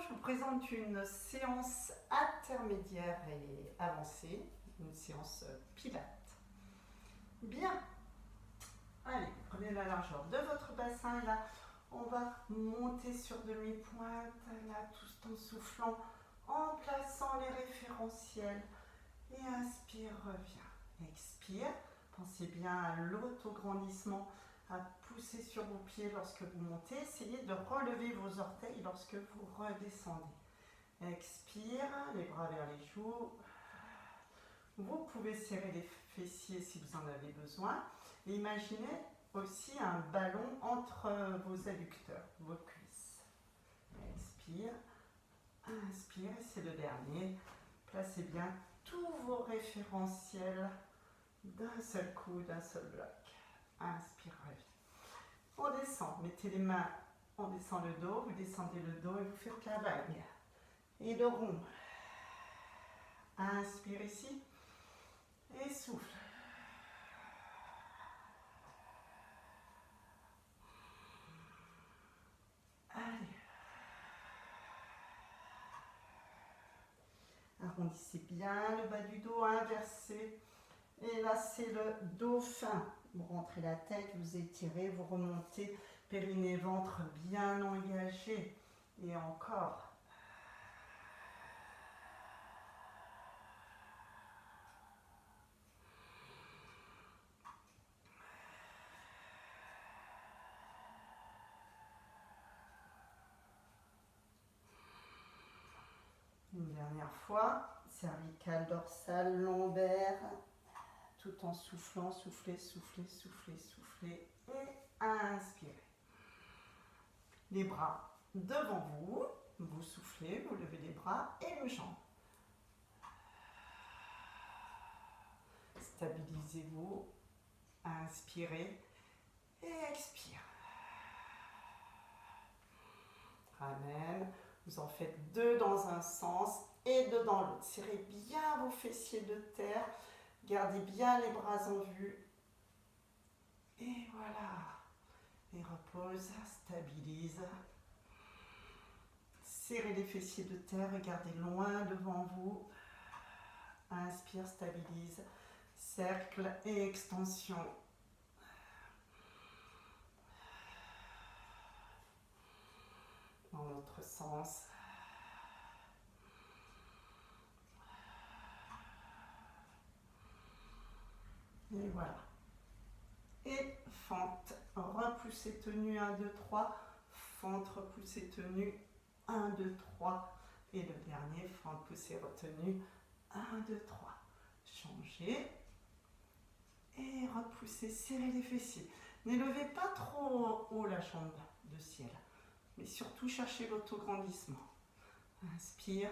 je vous présente une séance intermédiaire et avancée, une séance pilates. Bien, allez, prenez la largeur de votre bassin et là, on va monter sur demi-pointe, là, tout en soufflant, en plaçant les référentiels. Et inspire, reviens. Expire, pensez bien à l'autograndissement, à pousser sur vos pieds lorsque vous montez. Essayez de relever vos orteils lorsque vous redescendez. Expire, les bras vers les joues. Vous pouvez serrer les fessiers si vous en avez besoin. Et imaginez aussi un ballon entre vos adducteurs, vos cuisses. Expire, inspire, c'est le dernier. Placez bien tous vos référentiels d'un seul coup, d'un seul bloc. Inspire, reviens. On descend, mettez les mains, on descend le dos, vous descendez le dos et vous faites la vague. Et le rond. Inspire ici et souffle. Allez. Arrondissez bien le bas du dos, inversé. Et là, c'est le dauphin. Vous rentrez la tête, vous étirez, vous remontez, périnée, ventre bien engagé. Et encore. Une dernière fois, cervicale, dorsale, lombaire, tout en soufflant, soufflez, soufflez, soufflez, soufflez et inspirez. Les bras devant vous, vous soufflez, vous levez les bras et les jambes. Stabilisez-vous, inspirez et expire. Ramène. Vous en faites deux dans un sens et deux dans l'autre. Serrez bien vos fessiers de terre. Gardez bien les bras en vue. Et voilà. Et repose, stabilise. Serrez les fessiers de terre, regardez loin devant vous. Inspire, stabilise. Cercle et extension. Dans l'autre sens. Et voilà. Et fente, repoussez, tenue 1, 2, 3. Fente, repoussez, tenue 1, 2, 3. Et le dernier, fente, poussée, retenue 1, 2, 3. Changez. Et repoussez, serrez les fessiers. N'élevez pas trop haut la jambe de ciel. Mais surtout, cherchez l'autograndissement. Inspire.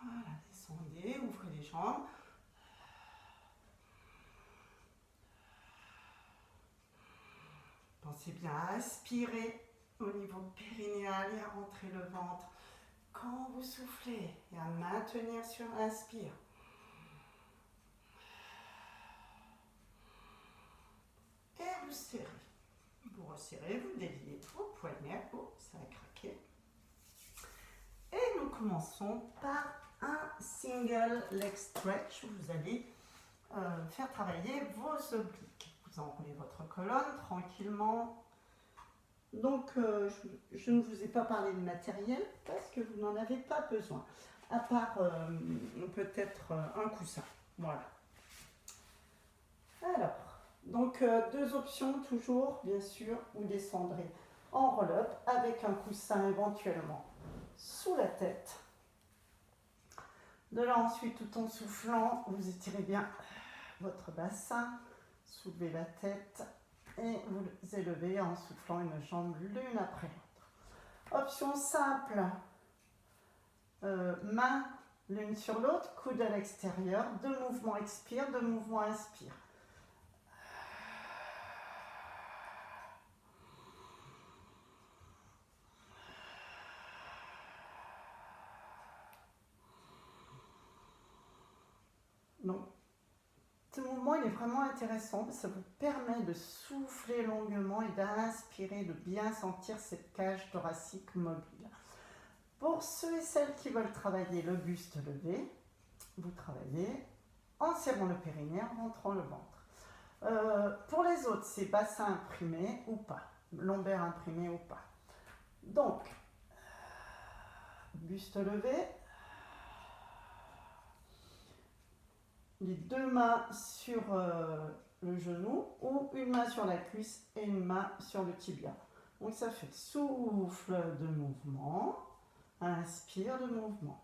Voilà, descendez, ouvrez les jambes. Pensez bien à aspirer au niveau périnéal et à rentrer le ventre quand vous soufflez et à maintenir sur inspire. Et vous serrez. Vous resserrez, vous déliez vos poignets. Oh, ça a craqué. Et nous commençons par un single leg stretch où vous allez faire travailler vos obliques. Vous enroulez votre colonne tranquillement. Donc, je ne vous ai pas parlé de matériel parce que vous n'en avez pas besoin, à part peut-être un coussin. Voilà. Alors, donc deux options toujours, bien sûr. Vous descendrez en roll-up avec un coussin éventuellement sous la tête. De là ensuite, tout en soufflant, vous étirez bien votre bassin, soulevez la tête et vous élevez en soufflant une jambe l'une après l'autre. Option simple, main l'une sur l'autre, coude à l'extérieur, deux mouvements expire, deux mouvements inspire. Donc, Ce mouvement il est vraiment intéressant, ça vous permet de souffler longuement et d'inspirer, de bien sentir cette cage thoracique mobile. Pour ceux et celles qui veulent travailler le buste levé, vous travaillez en serrant le périnée, en rentrant le ventre. Pour les autres, c'est bassin imprimé ou pas, lombaire imprimé ou pas. Donc, buste levé, les deux mains sur le genou ou une main sur la cuisse et une main sur le tibia. Donc ça fait souffle de mouvement, inspire de mouvement.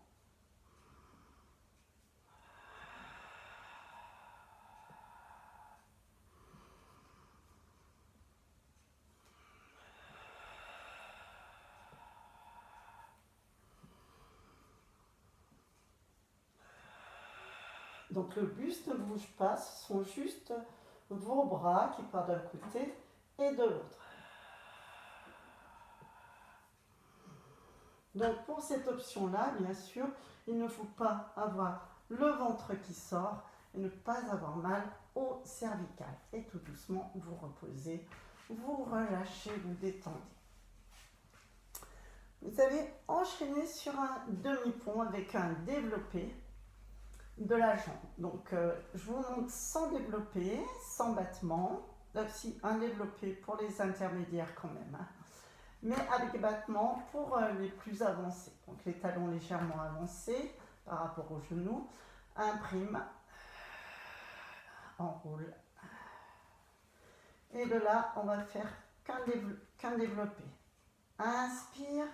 Donc le buste ne bouge pas, ce sont juste vos bras qui partent d'un côté et de l'autre. Donc pour cette option-là, bien sûr, il ne faut pas avoir le ventre qui sort et ne pas avoir mal au cervical. Et tout doucement, vous reposez, vous relâchez, vous détendez. Vous allez enchaîner sur un demi-pont avec un développé de la jambe. Donc je vous montre sans développer, sans battement. Si, un développé pour les intermédiaires quand même. Hein. Mais avec battement pour les plus avancés. Donc les talons légèrement avancés par rapport aux genoux. Imprime, enroule. Et de là, on va faire qu'un développé. Inspire,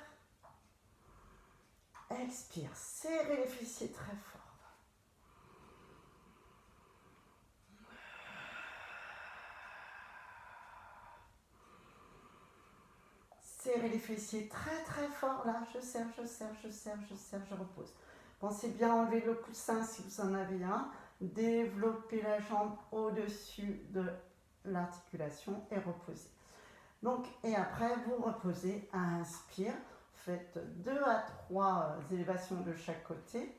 expire. Serrez les fessiers très fort. Serrez les fessiers très très fort. Là, je serre, je repose. Pensez bien enlever le coussin si vous en avez un. Développez la jambe au-dessus de l'articulation et reposez. Donc, et après, vous reposez, inspire. Faites 2 à 3 élévations de chaque côté.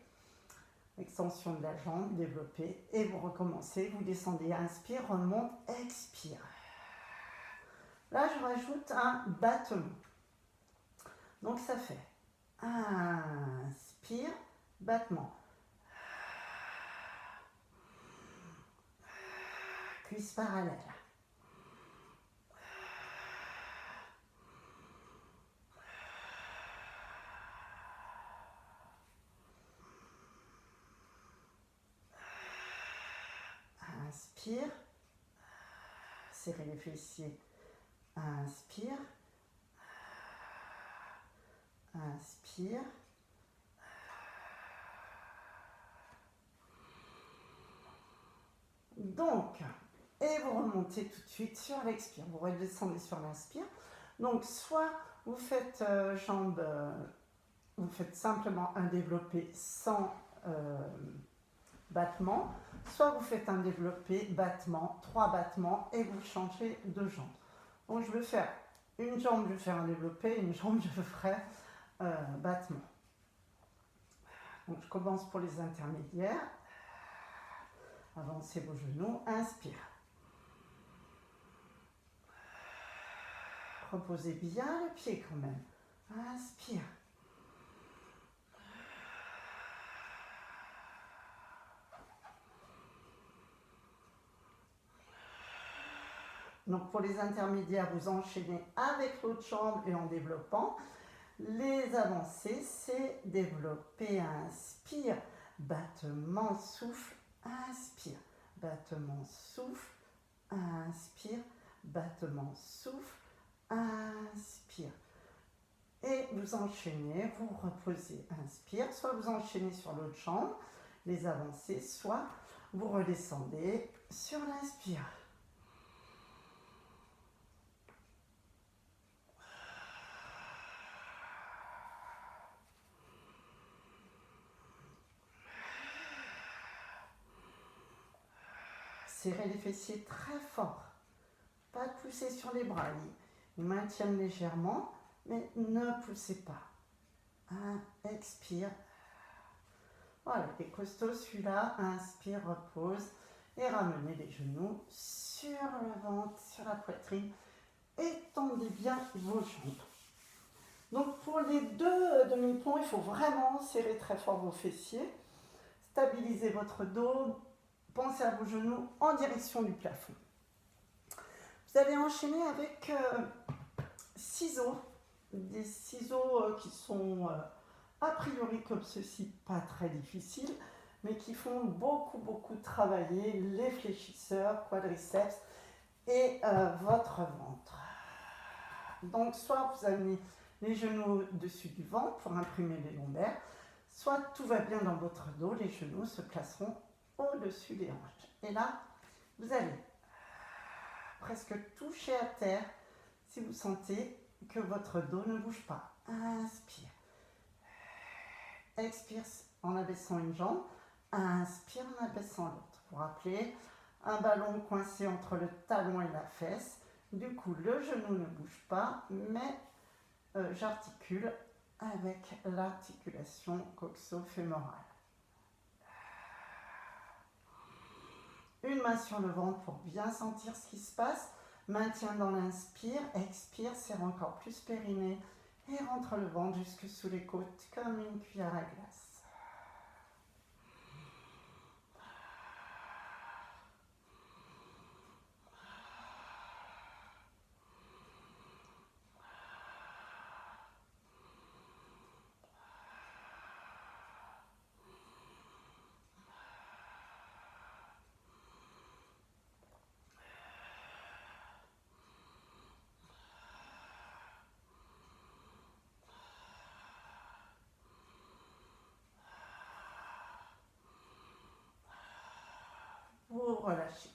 Extension de la jambe, développez. Et vous recommencez, vous descendez, inspire, remonte, expire. Là, je rajoute un battement. Donc, ça fait inspire, battement. Cuisse parallèle. Inspire. Serrez les fessiers. Inspire. Inspire. Donc, et vous remontez tout de suite sur l'expire. Vous redescendez sur l'inspire. Donc, soit vous faites vous faites simplement un développé sans battement, soit vous faites un développé, battement, 3 battements et vous changez de jambe. Donc, je vais faire une jambe, je vais faire un développé, une jambe, je ferai battement. Donc, je commence pour les intermédiaires. Avancez vos genoux, inspire. Reposez bien le pied quand même. Inspire. Donc pour les intermédiaires, vous enchaînez avec l'autre jambe et en développant. Les avancées, c'est développer, inspire, battement, souffle, inspire, battement, souffle, inspire, battement, souffle, inspire. Et vous enchaînez, vous reposez, inspire, soit vous enchaînez sur l'autre jambe, les avancées, soit vous redescendez sur l'inspire. Serrez les fessiers très fort. Pas de pousser sur les bras. Ils maintiennent légèrement, mais ne poussez pas. Expire. Voilà, il est costaud celui-là. Inspire, repose. Et ramenez les genoux sur le ventre, sur la poitrine. Étendez bien vos jambes. Donc pour les deux demi-ponts, il faut vraiment serrer très fort vos fessiers. Stabilisez votre dos. Pensez à vos genoux en direction du plafond. Vous allez enchaîner avec ciseaux. Des ciseaux qui sont a priori comme ceci, pas très difficiles, mais qui font beaucoup travailler les fléchisseurs, quadriceps et votre ventre. Donc soit vous amenez les genoux au-dessus du ventre pour imprimer les lombaires, soit tout va bien dans votre dos, les genoux se placeront au-dessus des hanches. Et là, vous allez presque toucher à terre si vous sentez que votre dos ne bouge pas. Inspire. Expire en abaissant une jambe. Inspire en abaissant l'autre. Vous rappelez, un ballon coincé entre le talon et la fesse. Du coup, le genou ne bouge pas, mais j'articule avec l'articulation coxo-fémorale. Une main sur le ventre pour bien sentir ce qui se passe. Maintien dans l'inspire. Expire, serre encore plus périnée. Et rentre le ventre jusque sous les côtes comme une cuillère à glace. Vous relâchez.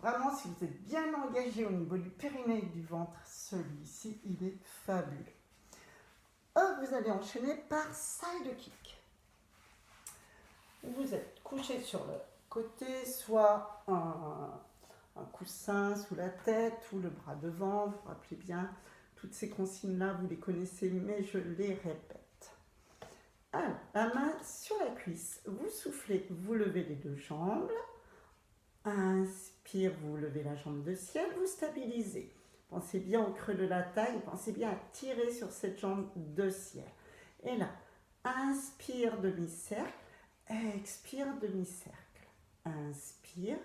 Vraiment, si vous êtes bien engagé au niveau du périnée et du ventre, celui-ci, il est fabuleux. Vous allez enchaîner par side kick. Vous êtes couché sur le côté, soit un coussin sous la tête ou le bras devant. Vous vous rappelez bien, toutes ces consignes-là, vous les connaissez, mais je les répète. Alors, la main sur la cuisse, vous soufflez, vous levez les deux jambes. Inspire, vous levez la jambe de ciel, vous stabilisez. Pensez bien au creux de la taille, pensez bien à tirer sur cette jambe de ciel. Et là, inspire, demi-cercle, expire, demi-cercle. Inspire,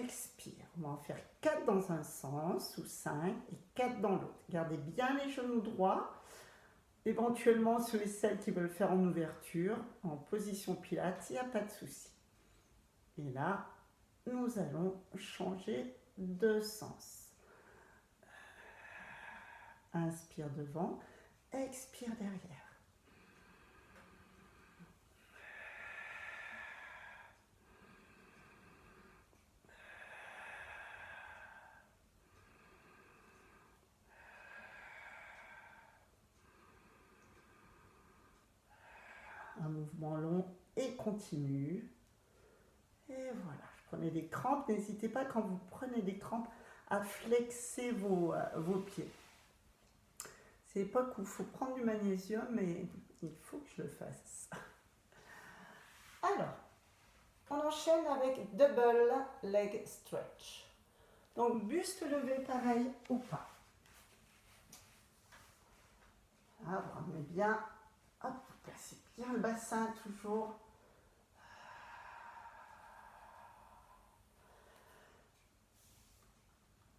expire. On va en faire 4 dans un sens, ou 5, et 4 dans l'autre. Gardez bien les genoux droits. Éventuellement, ceux et celles qui veulent faire en ouverture, en position pilates, il n'y a pas de souci. Et là, nous allons changer de sens. Inspire devant, expire derrière. Un mouvement long et continu. Et voilà, prenez des crampes. N'hésitez pas quand vous prenez des crampes à flexer vos pieds. C'est l'époque où il faut prendre du magnésium, mais il faut que je le fasse. Alors, on enchaîne avec double leg stretch. Donc, buste levé pareil ou pas. Là, vous ramenez bien, hop, vous placez bien le bassin toujours.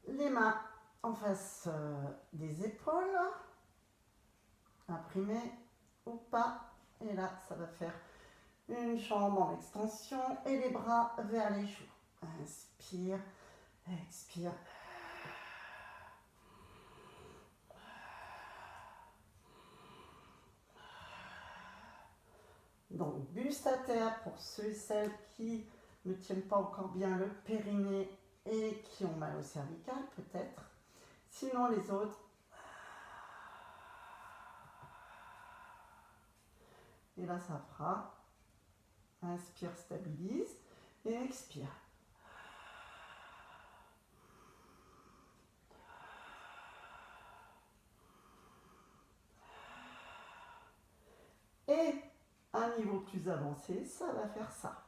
Les mains en face des épaules, imprimées ou pas. Et là, ça va faire une jambe en extension et les bras vers les joues. Inspire, expire. Donc, buste à terre pour ceux et celles qui ne tiennent pas encore bien le périnée et qui ont mal au cervical, peut-être. Sinon, les autres. Et là, ça fera. Inspire, stabilise. Et expire. Et à un niveau plus avancé, ça va faire ça.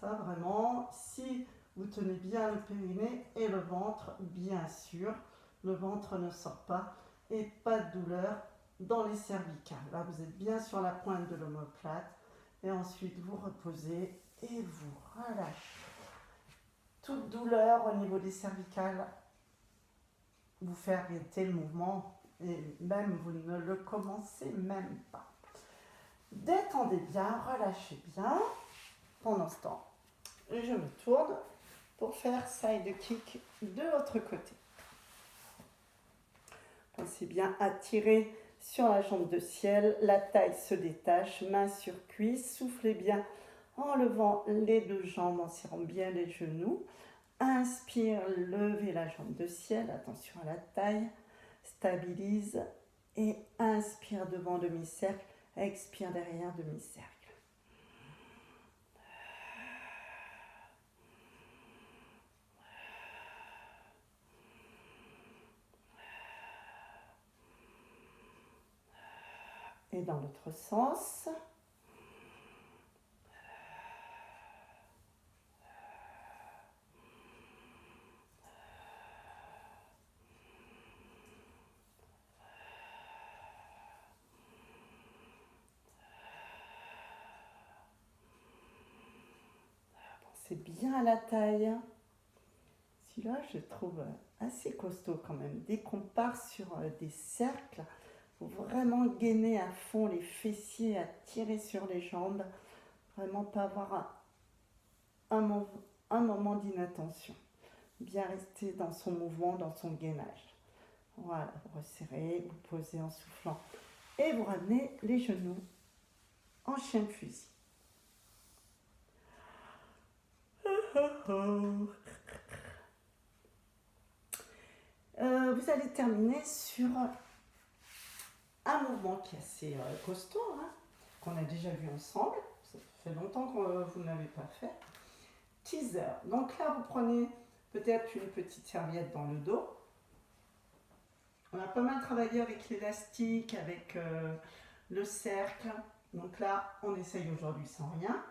Ça vraiment, si vous tenez bien le périnée et le ventre, bien sûr, le ventre ne sort pas et pas de douleur dans les cervicales. Là, vous êtes bien sur la pointe de l'omoplate et ensuite vous reposez et vous relâchez. Toute douleur au niveau des cervicales, vous faites arrêter le mouvement et même vous ne le commencez même pas. Détendez bien, relâchez bien. Pendant ce temps, je me tourne pour faire side kick de l'autre côté. Pensez bien à tirer sur la jambe de ciel, la taille se détache, main sur cuisse, soufflez bien en levant les deux jambes, en serrant bien les genoux. Inspire, levez la jambe de ciel, attention à la taille, stabilise et inspire devant demi-cercle, expire derrière demi-cercle. Et dans l'autre sens. Pensez bien à la taille. Celui-là, je trouve assez costaud quand même. Dès qu'on part sur des cercles, il faut vraiment gainer à fond les fessiers, à tirer sur les jambes. Vraiment pas avoir un moment d'inattention. Bien rester dans son mouvement, dans son gainage. Voilà, vous resserrez, vous posez en soufflant. Et vous ramenez les genoux en chien de fusil. Vous allez terminer sur un mouvement qui est assez costaud, hein, qu'on a déjà vu ensemble. Ça fait longtemps que vous ne l'avez pas fait. Teaser. Donc là, vous prenez peut-être une petite serviette dans le dos. On a pas mal travaillé avec l'élastique, avec le cercle. Donc là, on essaye aujourd'hui sans rien.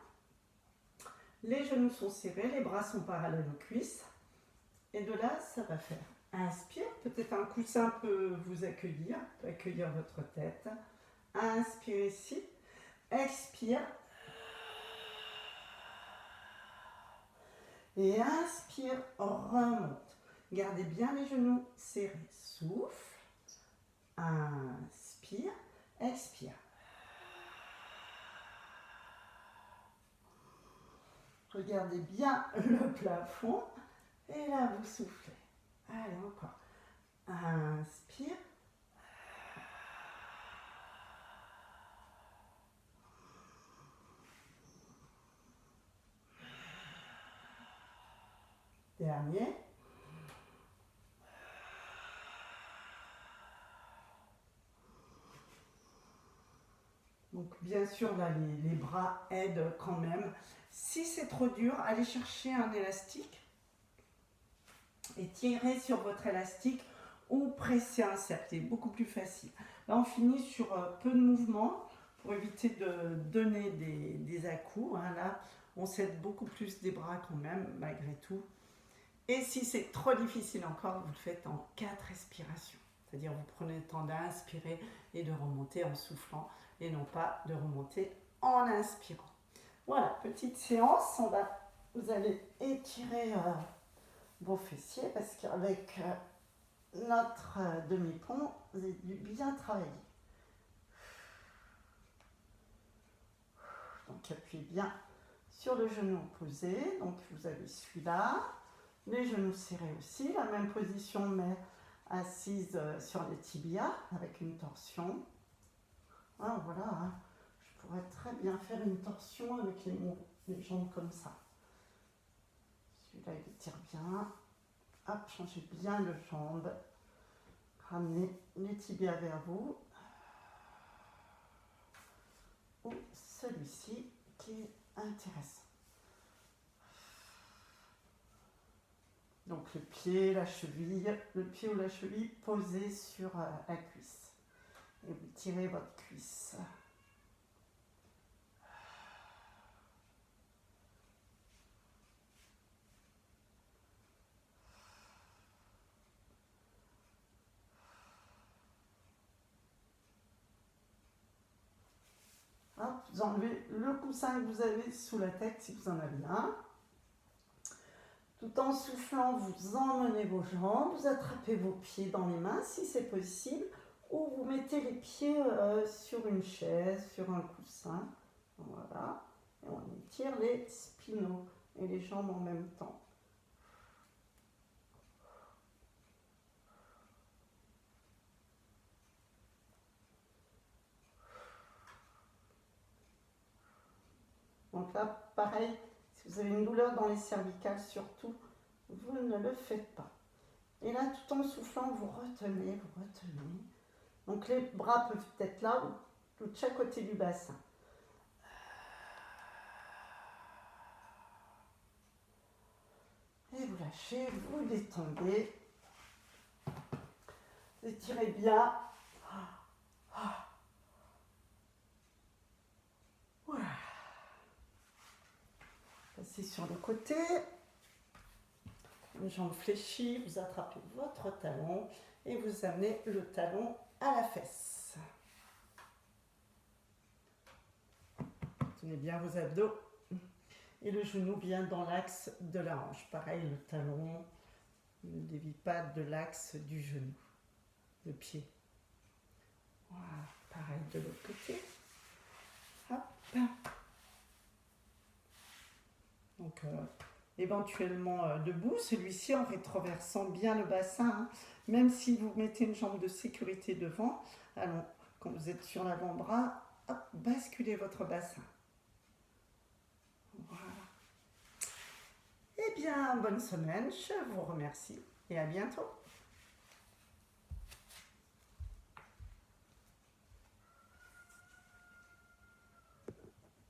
Les genoux sont serrés, les bras sont parallèles aux cuisses. Et de là, ça va faire. Inspire, peut-être un coussin peut vous accueillir votre tête. Inspire ici. Expire. Et inspire, remonte. Gardez bien les genoux serrés. Souffle. Inspire. Expire. Regardez bien le plafond. Et là, vous soufflez. Allez, encore. Inspire. Dernier. Donc bien sûr, là, les bras aident quand même. Si c'est trop dur, allez chercher un élastique et tirez sur votre élastique ou pressez un cercle. C'est beaucoup plus facile. Là, on finit sur peu de mouvement pour éviter de donner des à-coups. Hein. Là, on s'aide beaucoup plus des bras quand même, malgré tout. Et si c'est trop difficile encore, vous le faites en 4 respirations. C'est-à-dire vous prenez le temps d'inspirer et de remonter en soufflant et non pas de remonter en inspirant. Voilà, petite séance. Vous allez étirer vos fessiers parce qu'avec notre demi-pont, vous avez dû bien travailler. Donc appuyez bien sur le genou opposé. Donc vous avez celui-là. Les genoux serrés aussi, la même position mais assise sur les tibias avec une torsion. Ah, voilà, hein. Je pourrais très bien faire une torsion avec les jambes comme ça. Celui-là, il étire bien. Hop, changez bien de jambe. Ramenez les tibias vers vous. Ou celui-ci qui est intéressant. Donc le pied, la cheville, le pied ou la cheville posé sur la cuisse. Et vous tirez votre cuisse. vous enlevez le coussin que vous avez sous la tête si vous en avez un. Tout en soufflant, vous emmenez vos jambes, vous attrapez vos pieds dans les mains si c'est possible, ou vous mettez les pieds sur une chaise, sur un coussin. Voilà. Et on étire les spinaux et les jambes en même temps. Donc là, pareil, si vous avez une douleur dans les cervicales, surtout, vous ne le faites pas. Et là, tout en soufflant, vous retenez, vous retenez. Donc les bras peuvent être là, ou de chaque côté du bassin. Et vous lâchez, vous détendez. Étirez bien. Voilà. Passez sur le côté. Les jambes fléchies, vous attrapez votre talon et vous amenez le talon à la fesse. Tenez bien vos abdos et le genou bien dans l'axe de la hanche. Pareil, le talon ne dévie pas de l'axe du genou, le pied. Voilà, pareil de l'autre côté. Hop. Donc, éventuellement debout, celui-ci en rétroversant bien le bassin, hein. Même si vous mettez une jambe de sécurité devant, allons, quand vous êtes sur l'avant-bras, basculez votre bassin. Voilà. Eh bien, bonne semaine, je vous remercie et à bientôt.